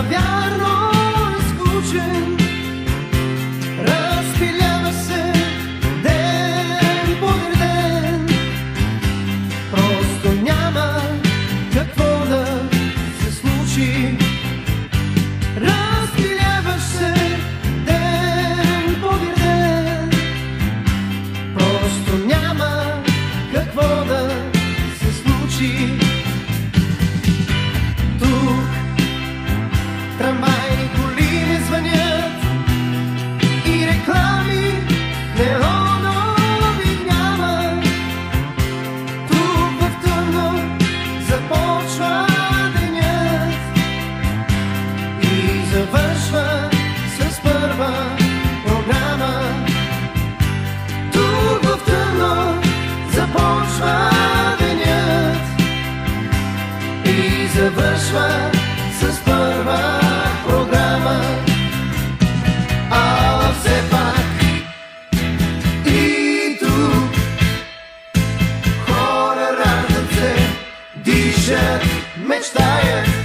навярно изключен. Разпилява се ден подир ден, просто няма какво да се случи. Разпиляваш се ден подир ден, просто няма какво да се случи. Тук трамвайни коли не звънят и реклами неонови няма. Тук в тъмно започва денят и завършва с първа програма. Тук в тъмно започва денят и завършва с първа програма. А все пак и тук хора раждат се, дишат, мечтаят.